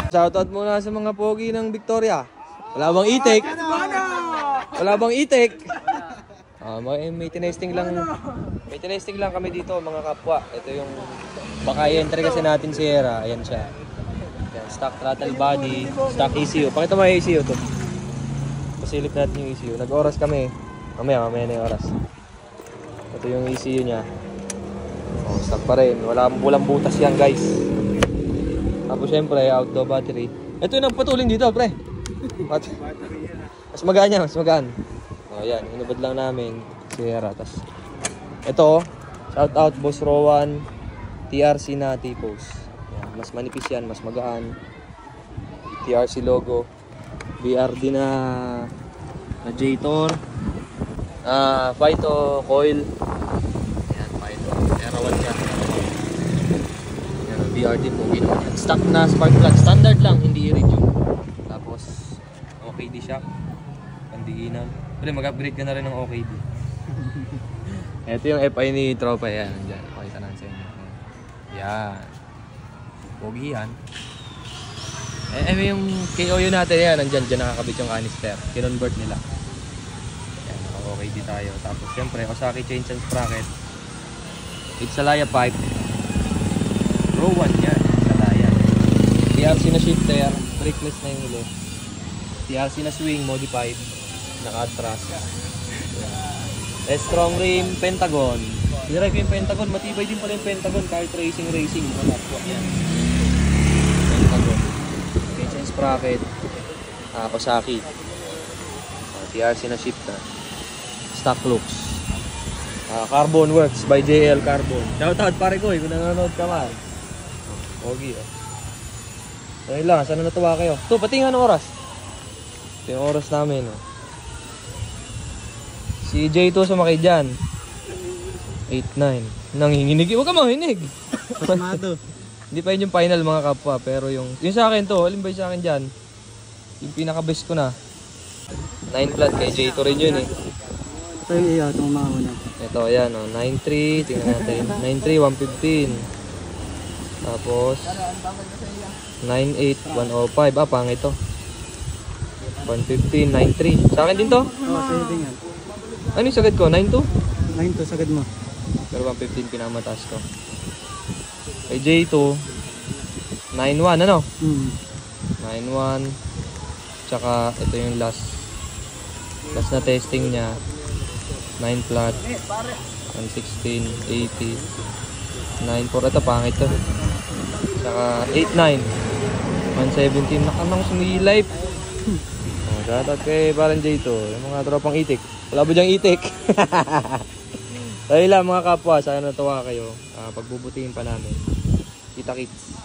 Shoutout muna sa mga pogi ng Victoria. Wala bang itik? Wala bang itik? May tinesting lang. May tinesting lang kami dito mga kapwa. Ito yung baka i-entry kasi natin si Hera. Ayan siya. Ayan, stock throttle body, stock ECU. Pakita mo yung ECU to. Pasilip natin yung ECU. Nag-oras kami. Mamaya na yung oras. Ito yung ECU niya. Stock pa rin. Walang butas yan guys. Tapos syempre outdoor battery. Ito yung nagpatuling dito pre. Mas magaan yan, mas magaan. Ayan, inubad lang namin si Hera. Tas ito, shout out Boss Rowan, TRC na T-Pose. Mas manipis yan, mas magaan. TRC logo. BRD na J-Tor. Phyto coil. Ayan, Phyto. Era 1 niya. Ayan, BRD po. Stock na spark plug. Standard lang, hindi i-renew. Tapos, OKD shock. Pandiinan. Pwede mag-upgrade ka na rin ng OKD. Ito yung FI ni Tropa. Yan, dyan. Pakita natin sa inyo. Yan. Pogi yan. Yung KOU natin yan. Dyan nakakabit yung canister. Kinonvert nila. Yan, naka-OKD tayo. Tapos syempre, Osaki chain and sprocket. It's Alaya pipe. Row 1 yan. It's Alaya. TRC na shifter. Brakeless na yung huli. TRC na swing. Modified. Naka-atras. Strong rim, Pentagon. Direct yung Pentagon, matibay din pala yung Pentagon kahit racing. Yan. Pentagon. Chain sprocket. Osaki. TRC na shift na. Stock looks. Carbon Works by JL Carbon. Shoutout pare ko kung nanonood ka man. Pogi Ayun lang, sana natuwa kayo. Ito, pati nga ng oras. Ito yung oras namin. Si J2 sumakay dyan. 8-9. Nanginginig. Huwag ka manginig. Hindi pa yun yung final mga kapwa. Pero yung sa akin to. Alin ba yung sa akin dyan? Yung pinaka-best ko na. 9 flat kay J2 rin yun eh. Itong mga una. Ito ayan 9.3. Tingnan natin. 9.3, 115. Tapos 9.8, 105. Pangit to. 115, 9.3. Sa akin din to? Sa'yo din yan. Ano yung sagad ko? 9.2? 9 to, sagad mo. Pero 115 pinamataas ko. Kay J2 9.1 ano? 9.1. Tsaka ito yung last na testing niya. 9 flat 116, 80 9.4. Ito pangit to. Tsaka 8.9 117. Nakanang sumilay. Shoutout kay parang J2. Yung mga tropang itik. Wala ba dyang itik? Dahil lang mga kapwa, sana natuwa kayo. Pagbubutihin pa namin. Kita-kits.